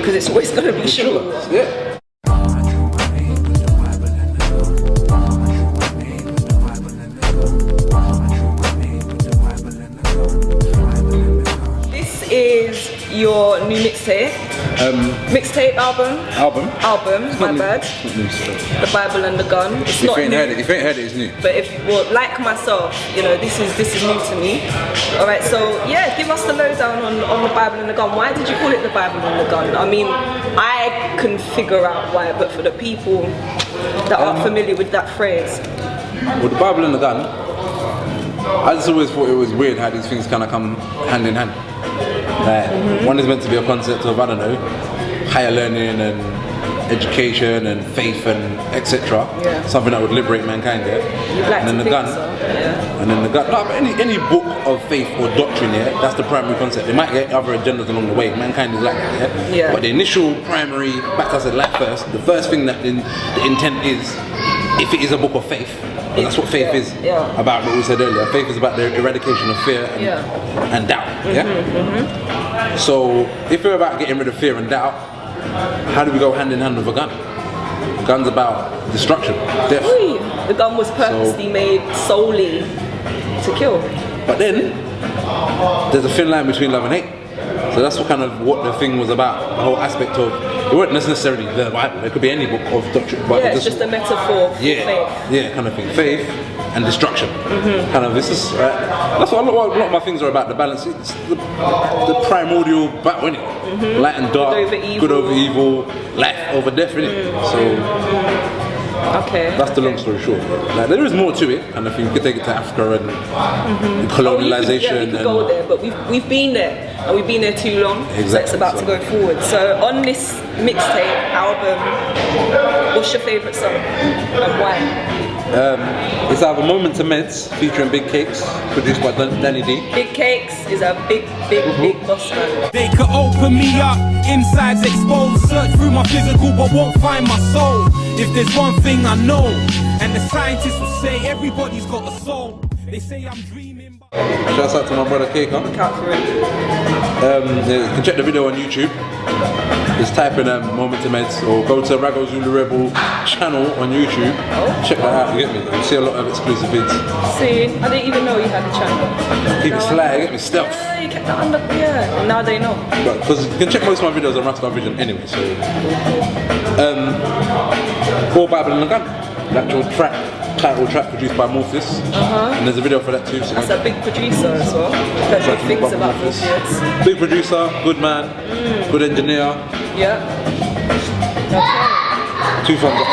Because it's always going to be sugar. Yeah. This is your new mixtape. Mixtape album. My bad. The Bible and the Gun. It's not new. If you ain't heard it, it's new. But well, like myself, you know, this is new to me. All right, so yeah, give us the lowdown on the Bible and the Gun. Why did you call it the Bible and the Gun? I mean, I can figure out why, but for the people that aren't familiar with that phrase. Well, the Bible and the Gun, I just always thought it was weird how these things kind of come hand in hand. Like, one is meant to be a concept of, I don't know, higher learning and education and faith and etc. Yeah. Something that would liberate mankind, yeah. Like and then the gun. So. Yeah. And then the gun. No, but any book of faith or doctrine, yeah, that's the primary concept. They might get other agendas along the way. Mankind is like that, yeah. Yeah. But the initial primary, back to us at life first, the first thing that the intent is, if it is a book of faith, that's what faith is about. What we said earlier, faith is about the eradication of fear and doubt. So if we're about getting rid of fear and doubt, how do we go hand in hand with a gun? The gun's about destruction, death. The gun was purposely made solely to kill. But then there's a thin line between love and hate. So that's what the thing was about. The whole aspect of, it wasn't necessarily the Bible. It could be any book of doctrine. But it's just a metaphor for faith. Yeah, kind of thing. Faith and destruction. Kind of, this is, that's what a lot of my things are about, the balance. It's the primordial battle, isn't it? Light and dark, good over evil, life over death, isn't it? So, that's the long story short. Like, there is more to it, kind of thing. You could take it to Africa and colonialization. We could go there, but we've been there. And we've been there too long, so it's about to go forward. So on this mixtape album, what's your favourite song and why? It's either Moment to Meds featuring Big Cakes, produced by Danny D. Big Cakes is a big boss man. They could open me up, insides exposed, search through my physical but won't find my soul. If there's one thing I know, and the scientists will say everybody's got a soul. They say I'm dreaming. Shouts out to my brother Cake, huh? Look out for it. You can check the video on YouTube. Just type in Moment to Meds or go to Raggo Zulu Rebel channel on YouTube. Check that out, you get me? You see a lot of exclusive vids. See, I didn't even know you had a channel. Keep it sly, you get me? Stealth. Yeah, you kept that under, and now they know. Because you can check most of my videos on RaStar Vision anyway, so. For Bible and the Gun, the actual title track produced by Morpheus. And there's a video for that too. So that's a big producer as well. Heard good things about Morpheus. Big producer, good man, good engineer. Yeah. Okay. 2 thumbs up.